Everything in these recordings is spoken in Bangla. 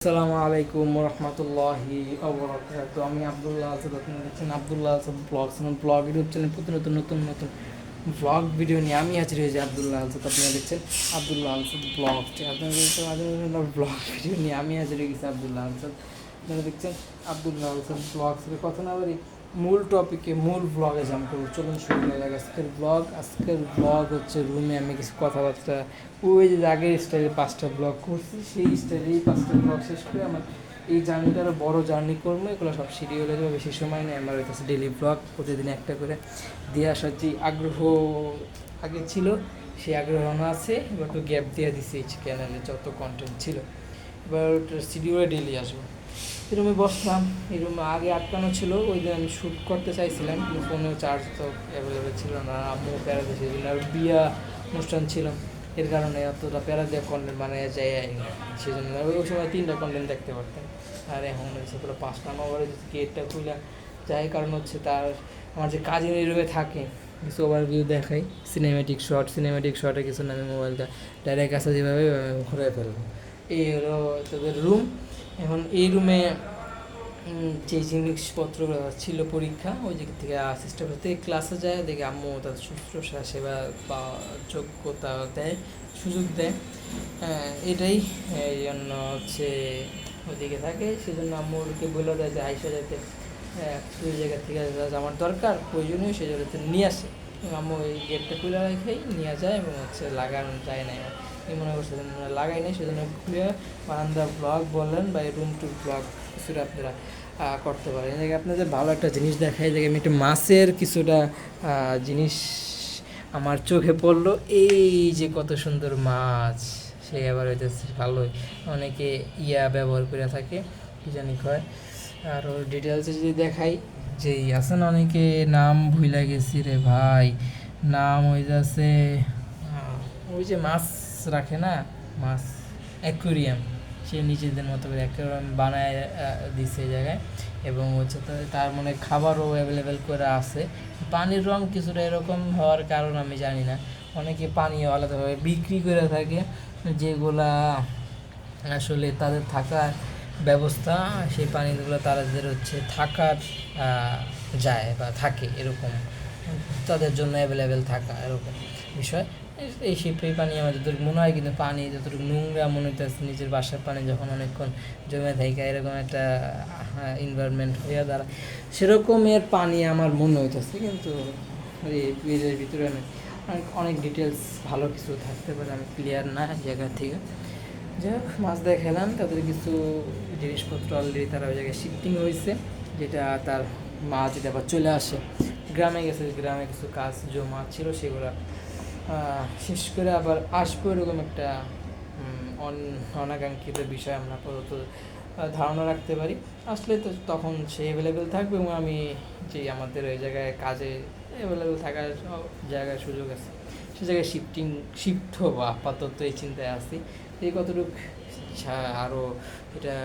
আসসালামু আলাইকুম রহমতুল্লাহি ওবরাকাতু। আমি আবদুল্লাহ আসাদ, আপনারা দেখছেন আবদুল্লাহ আসাদ ব্লগস এবং ব্লগ ইউটিউব চ্যানেল। প্রতি নতুন নতুন নতুন ব্লগ ভিডিও নিয়ে আমি হাজির হয়েছি আবদুল্লাহ আসাদ। আপনারা দেখছেন আবদুল্লাহ আসাদ ব্লগ, আপনারা দেখছেন ব্লগ ভিডিও নিয়ে আমি হাজির হয়ে গেছি আবদুল্লাহ আসাদ। আপনারা দেখছেন আবদুল্লাহ আসাদ ব্লগস। কথা না বলি, মূল টপিকে মূল ব্লগে জাম করবো। চলুন শুরু করা যাক আজকের ব্লগ হচ্ছে রুমে আমি কিছু কথাবার্তা, ওই যে আগের স্টাইলে 5টা ব্লগ করছি, সেই স্টাইলেই 5টা ব্লগ শেষ করে আমার এই জার্নিটা আরও বড়ো জার্নি করবো। এগুলো সব শিডিউলে যাবে, বেশি সময় নেই। আমার হইতেছে ডেলি ব্লগ প্রতিদিন একটা করে দিয়ে আসার যে আগ্রহ আগে ছিল, সেই আগ্রহ আছে। এবার একটু গ্যাপ দিয়ে দিছি এই চ্যানেলে যত কন্টেন্ট ছিল, এবার ওটার শিডিউলে ডেলি আসবো। এই রুমে বসলাম, এই রুমে আগে আটকানো ছিল, ওই দিন আমি শ্যুট করতে চাইছিলাম কিন্তু ফোনেও চার্জ তো অ্যাভেলেবেল ছিল না। আম্মু প্যারা দিয়ে সেদিন আর বিয়া অনুষ্ঠান ছিল, এর কারণে অতটা প্যারা দিয়ে কন্টেন্ট বানিয়ে যায় সেই জন্য ওই সময় 3টা কন্টেন্ট দেখতে পারতাম। আর এখন হচ্ছে পুরো 5টা। আমার গেটটা খুলে যাই, কারণ হচ্ছে তার আমার যে কাজিন এই রুমে থাকে, কিছু ওভারভিউ দেখাই, সিনেমেটিক শটে কিছু নামে মোবাইলটা ডাইরেক্ট কাছে যেভাবে ঘুরে ফেলবো। এই হলো তাদের রুম। এখন এই রুমে যে জিনিসপত্রগুলো ছিল পরীক্ষা, ওই দিক থেকে চেষ্টা করতে ক্লাসে যায়, দেখে আম্মু তাদের শুশ্রূষা সেবা বা যোগ্যতা দেয়, সুযোগ দেয়। এটাই এই জন্য হচ্ছে ওইদিকে থাকে। সেজন্য আম্মুরকে বলে দেয় যে আইসা যাতে ওই জায়গা থেকে আমার দরকার প্রয়োজনীয় সেই জায়গাতে নিয়ে আসে। আম্মু এই গেটটা খুলে রেখেই নিয়ে যায় এবং হচ্ছে লাগানো যায় না, মনে করছে লাগাই নাই, সেজন্য খুলে বারান্দা ব্লগ বলেন বা রুম টু ব্লগ কিছুটা আপনারা করতে পারেন। এই জায়গায় আপনাদের ভালো একটা জিনিস দেখায়, এই জায়গায় আমি একটা মাছের কিছুটা জিনিস আমার চোখে পড়লো। এই যে কত সুন্দর মাছ, সে আবার হইতেছে ভালোই অনেকে ব্যবহার করে থাকে, কী জানি কয়। আর ওর ডিটেলসে যদি দেখাই, যে আছে না, অনেকে নাম ভুলে গেছি রে ভাই, নাম হইতেছে ওই যে মাছ রাখে না, মাছ অ্যাকুরিয়াম, সে নিজেদের মতো করে অ্যাকুরিয়াম বানায় দিচ্ছে এই জায়গায়। এবং হচ্ছে তার মনে খাবারও অ্যাভেলেবেল করে আছে। পানির রং কিছুটা এরকম হওয়ার কারণ আমি জানি না, অনেকে পানিও আলাদাভাবে বিক্রি করে থাকে, যেগুলা আসলে তাদের থাকার ব্যবস্থা, সেই পানিগুলো তাদের হচ্ছে থাকার যায় বা থাকে এরকম, তাদের জন্য অ্যাভেলেবেল থাকা এরকম বিষয়। এই শিপেই পানি আমার যতটুকু মনে হয়, কিন্তু পানি যতটুকু নোংরা মনে হইতেছে, নিজের বাসার পানি যখন অনেকক্ষণ জমে থাকে এরকম একটা এনভায়রনমেন্ট হইয়া দাঁড়ায়, সেরকমের পানি আমার মনে হইতেছে। কিন্তু এই পেজের ভিতরে অনেক ডিটেলস ভালো কিছু থাকতে পারে, আমি ক্লিয়ার না জায়গা থেকে। যাই হোক, মাছ দিয়ে খেলাম, তাদের কিছু জিনিসপত্র অলরেডি তারা ওই জায়গায় শিফটিং হয়েছে, যেটা তার মা যদি আবার চলে আসে, গ্রামে গেছে, গ্রামে কিছু কাজ জমা ছিল সেগুলো শেষ করে আবার আসবো, এরকম একটা অনাকাঙ্ক্ষিত বিষয় আমরা আপাতত ধারণা রাখতে পারি। আসলে তো তখন সে অ্যাভেলেবেল থাকবে এবং আমি যে আমাদের ওই জায়গায় কাজে অ্যাভেলেবেল থাকার জায়গায় সুযোগ আছে, সে জায়গায় শিফট হবো আপাতত, এই চিন্তায় আছি। এই কতটুকু আরও এটা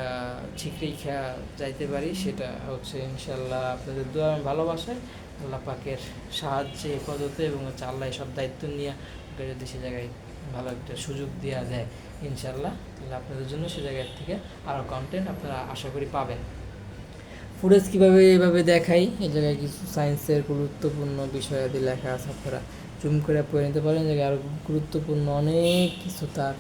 ঠিক রেখা যাইতে পারি, সেটা হচ্ছে ইনশাল্লাহ আপনাদের দোয়া ভালোবাসায়, আল্লাহ পাকের সাহায্যে পদতে, এবং হচ্ছে আল্লাহ সব দায়িত্ব নিয়ে যদি সে জায়গায় ভালো একটা সুযোগ দেওয়া যায় ইনশাল্লাহ, তাহলে আপনাদের জন্য সে জায়গার থেকে আরও কন্টেন্ট আপনারা আশা করি পাবেন। ফুটেজ কীভাবে এইভাবে দেখাই, এই জায়গায় কিছু সায়েন্সের গুরুত্বপূর্ণ বিষয়াদি লেখা আছে, আপনারা জুম করে পড়ে নিতে পারেন। জায়গায় আরও গুরুত্বপূর্ণ অনেক কিছু তার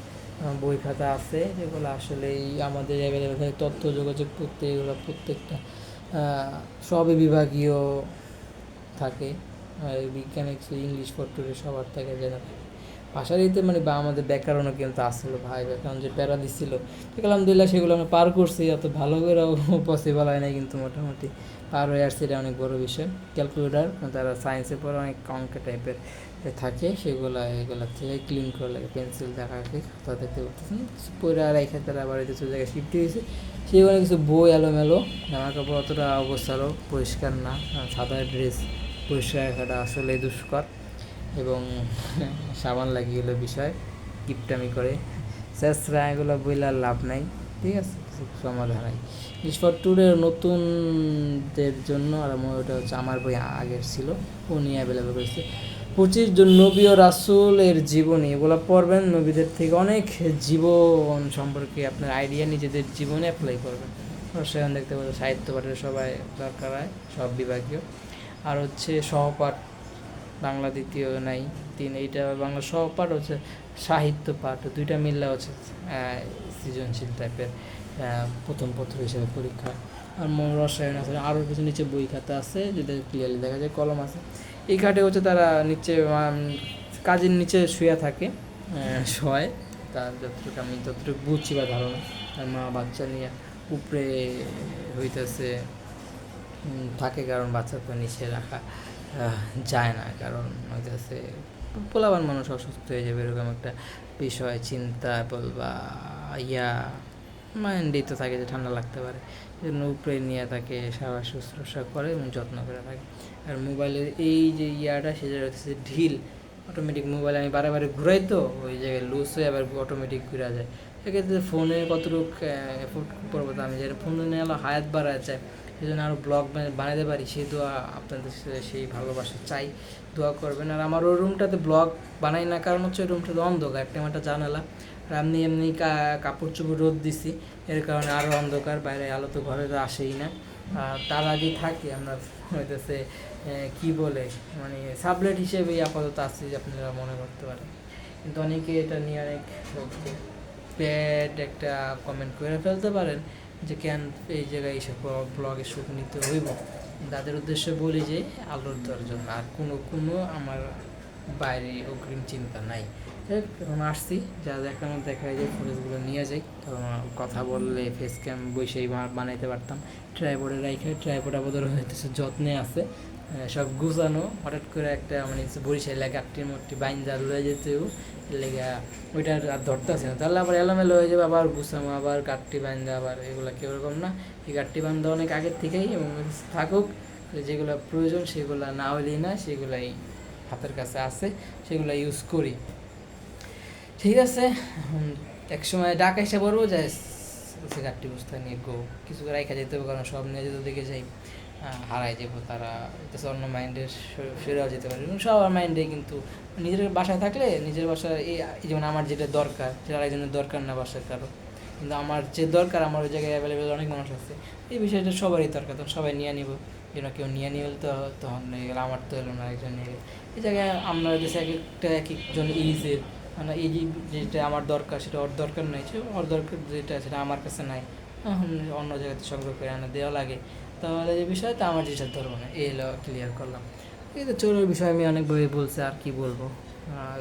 বই খাতা আছে, যেগুলো আসলেই আমাদের অ্যাভেলেবেল থাকে। তথ্য যোগাযোগ করতে এগুলো প্রত্যেকটা সবই বিভাগীয় থাকে, বিজ্ঞানে কিছু ইংলিশ পত্রে সবার থাকে, যেন ভাষার দিতে মানে বা আমাদের ব্যাকরণও কিন্তু আসছিলো ভাই, ব্যাকরণ যে প্যারা দিচ্ছিল, ঠিক আলহামদুলিল্লাহ সেগুলো আমরা পার করছি। অত ভালো করেও পসিবল হয় না, কিন্তু মোটামুটি পার হয়ে আসছে, এটা অনেক বড়ো বিষয়। ক্যালকুলেটার তারা সায়েন্সের পর অনেক অঙ্ক টাইপের থাকে, এগুলো থেকে ক্লিন করে লাগে, পেন্সিল দেখাকে খাতা দেখতে করতেছেন পরে, আর এই ক্ষেত্রে আবার কিছু জায়গায় শিফট হয়েছে, সেগুলো কিছু বই এলোমেলো, জামা কাপড় অতটা অবস্থারও পরিষ্কার না, সাদা ড্রেস পরিষ্কার রাখাটা আসলে দুষ্কর, এবং সাবান লাগিয়ে গেলো বিষয়, কিপটামি করে শেষরা, এগুলো বইলে আর লাভ নাই, ঠিক আছে, কিছু সমাধান নাই। স্পট ট্যুরের নতুনদের জন্য, আর ওটা হচ্ছে আমার বই আগের ছিল, ও নিয়ে অ্যাভেলেবেল করেছে। 25 জন নবী ও রাসূলের জীবনী, এগুলো পড়বেন, নবীদের থেকে অনেক জীবন সম্পর্কে আপনার আইডিয়া নিজেদের জীবনে অ্যাপ্লাই করবেন। সেখানে দেখতে পাবেন সাহিত্য পাঠের সবাই দরকার হয়, সব বিভাগীয়। আর হচ্ছে সহপাঠ, বাংলা দ্বিতীয় নাই 3, এইটা বাংলা সহপাঠ হচ্ছে সাহিত্য পাঠ, দুইটা মিললে হচ্ছে সৃজনশীল টাইপের প্রথম পত্র হিসেবে পরীক্ষা। আর রসায়ন আছে, আরও কিছু নিচে বই খাতা আছে যেটা ক্লিয়ারলি দেখা যায়, কলম আছে। এই ঘাটে হচ্ছে তারা নিচে কাজের নিচে শুয়ে থাকে, শয়, তার যতটুকু বুঝছি বা ধারণা, তার মা বাচ্চা নিয়ে উপরে হইতেছে থাকে, কারণ বাচ্চা তো নিচে রাখা যায় না, কারণ হইতেছে পোলাবান মানুষ অসুস্থ হয়ে যাবে, এরকম একটা বিষয় চিন্তা বলবা মাইন্ডেই তো থাকে যে ঠান্ডা লাগতে পারে, জন্য উপরে নিয়ে তাকে সারা শুশ্রূষা করে এবং যত্ন করে থাকে। আর মোবাইলের এই যে সেটা হচ্ছে ঢিল, অটোমেটিক মোবাইল আমি বারে বারে ঘুরাই, তো ওই জায়গায় লুজ হয়ে আবার অটোমেটিক ঘুরা যায়। সেক্ষেত্রে ফোনে কতটুকু এফোর্ট করবো, তো আমি যেটা ফোনে নিয়ে এলো হায়াত বাড়া যায়, সেই জন্য আরও ব্লগ বানাতে পারি, সেই দোয়া আপনাদের সেই ভালোবাসা চাই, দোয়া করবেন। আর আমার ওই রুমটাতে ব্লগ বানাই না, কারণ হচ্ছে ওই রুমটাতে অন্ধকার, একটা জানালা, আর এমনি এমনি কাপড় চোপড় রোদ দিছি, এর কারণে আরও অন্ধকার, বাইরে আলো তো ঘরে তো আসেই না। তার আগেই থাকি আমরা হইতেছে কী বলে মানে সাবলেট হিসেবেই আপাতত আসছি, যে আপনারা মনে করতে পারেন। কিন্তু অনেকে এটা নিয়ে অনেক ব্যাড একটা কমেন্ট করে ফেলতে পারেন যে কেন এই জায়গায় এসে ব্লগে সুখ নিতে হইব। তাদের উদ্দেশ্যে বলি যে আলোর দর্জন, আর কোনো আমার বাইরে অগ্রিম চিন্তা নাই। এখন আসছি, যা দেখানো দেখা যায়, ফুটেজগুলো নিয়ে যাই, কারণ কথা বললে ফেস ক্যাম বসেই বানাইতে পারতাম। ট্রাইপডে রাইখে, ট্রাইপড আপাতত হইতেছে যত্নে আছে, সব গুছানো, হঠাৎ করে একটা মানে বরিশাল গাঠটির মধ্যে বাইন্দা লয়ে যেতেও লেগে ওইটা আর ধরতে আসে না, তাহলে আবার এলোমেলো হয়ে যাবে, আবার গুছানো, আবার গাঠটি বান্ধা, আবার এগুলো কীরকম না, এই গাঠটি বান্ধা অনেক আগের থেকেই, এবং থাকুক, যেগুলো প্রয়োজন সেগুলো না হলেই না, সেগুলাই হাতের কাছে আছে, সেগুলো ইউজ করি। ঠিক আছে, এক সময় ডাক এসে পড়বো যে গাঠটি বস্তা নিয়ে কিছু রাইখা যেতে হবে, কারণ সব নিয়ে যেতে দেখে যাই হারাই যাবো, তারা অন্য মাইন্ডের সেরেও যেতে পারে, এবং সবার মাইন্ডে কিন্তু নিজের বাসায় থাকলে নিজের বাসায় এই যেমন আমার যেটা দরকার সেটা আরেকজনের দরকার না বাসায় কারো, কিন্তু আমার যে দরকার আমার ওই জায়গায় অ্যাভেলেবেল অনেক মানুষ আছে, এই বিষয়টা সবারই দরকার, তখন সবাই নিয়ে নিব, যেন কেউ নিয়ে নিয়ে তো তখন হয়ে গেলো, আমার তো এলো না, একজন নিয়ে গেল। এই জায়গায় আমরা দেশে এক একজন ইজের মানে এই যেটা আমার দরকার সেটা ওর দরকার নেই, ওর দরকার যেটা সেটা আমার কাছে নাই, তখন অন্য জায়গাতে সংগ্রহ করে আনা দেওয়া লাগে, তাহলে যে বিষয়টা আমার জিনিসটা ধরবো না, এই হলো ক্লিয়ার করলাম। এই তো চোরের বিষয় আমি অনেকভাবে বলছি, আর কি বলবো।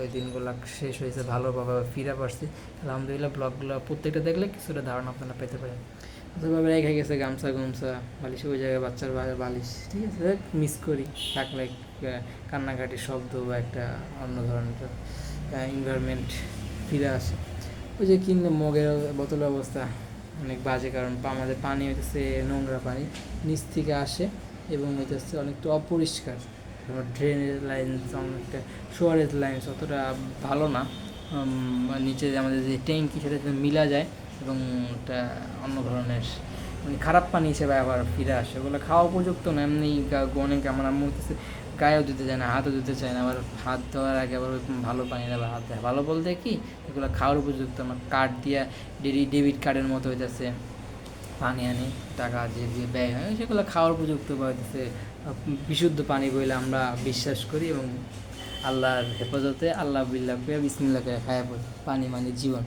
ওই দিনগুলো শেষ হয়েছে, ভালোভাবে ফিরে পারছি আলহামদুলিল্লাহ। ব্লগগুলো প্রত্যেকটা দেখলে কিছুটা ধারণা আপনারা পেতে পারেন। ওইভাবে রেখে গেছে গামছা বালিশ, ওই জায়গায় বাচ্চার বালিশ, ঠিক আছে, মিস করি, থাকলে কান্নাকাটির শব্দ বা একটা অন্য ধরনের এনভায়রনমেন্ট ফিরে আসে। ওই যে কিনলে মগের বোতলের অবস্থা অনেক বাজে, কারণ আমাদের পানি হইতেছে নোংরা পানি, নিচ থেকে আসে এবং হইতেছে অনেকটা অপরিষ্কার, ড্রেনেজ লাইন্স, অনেকটা সোয়ারেজ লাইন্স অতটা ভালো না, নিচে আমাদের যে ট্যাঙ্কি সেটা মিলা যায়, এবং একটা অন্য ধরনের মানে খারাপ পানি হিসেবে আবার ফিরে আসে, ওগুলো খাওয়া উপযুক্ত না। এমনি অনেক আমার আম্মু হইতেছে গায়েও ধুতে চায় না, হাতও ধুতে চায় না, আবার হাত ধোয়ার আগে আবার ভালো পানি আবার হাত দেয়, ভালো বলতে কি এগুলো খাওয়ার উপযুক্ত আমার কার্ড দিয়া ডেবিট কার্ডের মতো হইতেছে পানি আনি, টাকা যে ব্যয় হয় সেগুলো খাওয়ার উপযুক্ত বা হইতেছে বিশুদ্ধ পানি বলে আমরা বিশ্বাস করি, এবং আল্লাহর হেফাজতে আল্লাহ বিল্লাহ করে বিসমিল্লাহ করে খায়া পড়ি। পানি মানে জীবন,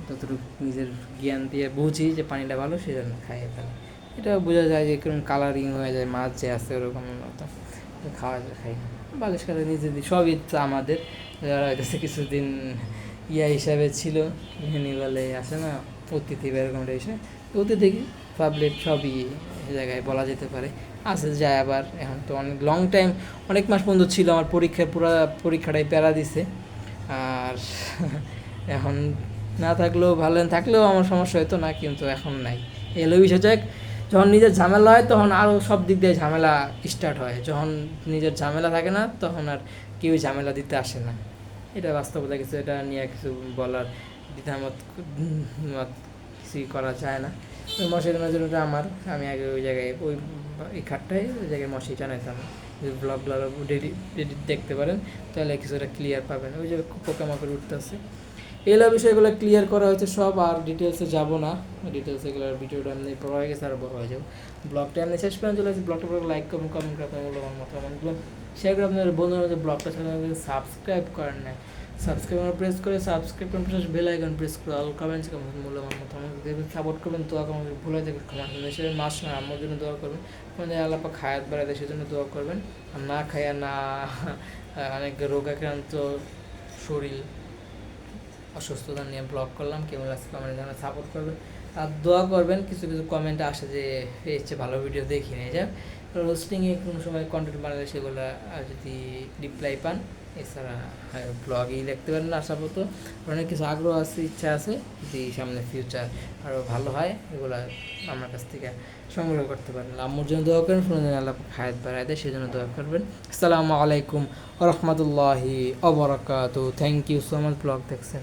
ততটুকু নিজের জ্ঞান দিয়ে বুঝি যে পানিটা ভালো, সেই জন্য খাইয়ে ফেলে। এটা বোঝা যায় যে কিরকম কালারিং হয়ে যায়, মাছ যে আছে ওরকম মতো খাওয়া যায়, খাই বালিশ করে নিজেদের সব ইচ্ছা আমাদের, যারা হইতেছে কিছুদিন হিসাবে ছিল বলে আসে না অতিথি বা এরকম হিসেবে, অতিথি পাবলিক সবই জায়গায় বলা যেতে পারে আছে যায়। আবার এখন তো অনেক লং টাইম, অনেক মাস পর্যন্ত ছিল, আমার পরীক্ষাটাই প্যারা দিছে, আর এখন না থাকলেও ভালো, থাকলেও আমার সমস্যা হতো না, কিন্তু এখন নাই। এলো বিষয় যাক, যখন নিজের ঝামেলা হয় তখন আরও সব দিক দিয়ে ঝামেলা স্টার্ট হয়, যখন নিজের ঝামেলা থাকে না তখন আর কেউ ঝামেলা দিতে আসে না, এটা বাস্তবতা। কিছু এটা নিয়ে কিছু বলার দ্বিধামত কিছুই করা যায় না। ওই মশারি টানার জন্য আমার, আমি আগে ওই জায়গায় ওই খাটটায় ওই জায়গায় মশারি টানাইতাম, যদি ব্লগ এডিট দেখতে পারেন তাহলে কিছুটা ক্লিয়ার পাবেন। ওই যে পোকামাকড় উঠতেছে, এগুলো বিষয়গুলো ক্লিয়ার করা হয়েছে সব, আর ডিটেলসে যাব না। ডিটেলস এগুলোর ভিডিওটা এমনি বড় হয়ে গেছে, আর বড় হয়ে যাবে। ব্লগটা এমনি শেষ পর্যন্ত চলে আসছে। ব্লগটা পরে লাইক করবেন, কমেন্ট করে আপনার মূল্যবান মতামতগুলো শেয়ার করে আপনার বন্ধুরা মধ্যে। ব্লগটা চ্যানেল সাবস্ক্রাইব করেন না, সাবস্ক্রাইব প্রেস করে সাবস্ক্রাইব করেন, বেল আইকন প্রেস করে অল কমেন্টস কমেন্ট মূল্যবান মতামত দেবেন, সাপোর্ট করবেন। দোয়া করবেন, ভুলে যাবেন ক্ষমা দেশের মাস না আমার জন্য দোয়া করবেন, মানে আল্লাহ পাক হায়াত বাড়ায় দেশের জন্য দোয়া করবেন। আর না খাইয়া না অনেক রোগাক্রান্ত শরীর অসুস্থতা নিয়ে ব্লগ করলাম, কেমন লাগছে কমেন্ট জানান, সাপোর্ট করবেন আর দোয়া করবেন। কিছু কিছু কমেন্ট আসে যে এর চেয়ে ভালো ভিডিও দেখি নিয়ে যান, রোস্টিংয়ে কোনো সময় কন্টেন্ট বানালে সেগুলো যদি রিপ্লাই পান। এছাড়া ব্লগই দেখতে পারেন আশাপত, অনেক কিছু আগ্রহ আছে, ইচ্ছা আছে, যদি সামনে ফিউচার আরও ভালো হয় এগুলো আমার কাছ থেকে সংগ্রহ করতে পারেন। আম্মুর জন্য দোয়া করেন, শুনে আল্লাহ হায়াত বাড়ায় দেয় সেজন্য দোয়া করবেন। আসসালামু আলাইকুম ওয়া রাহমাতুল্লাহি ওয়া বারাকাতুহু। Thank you so much blog দেখছেন।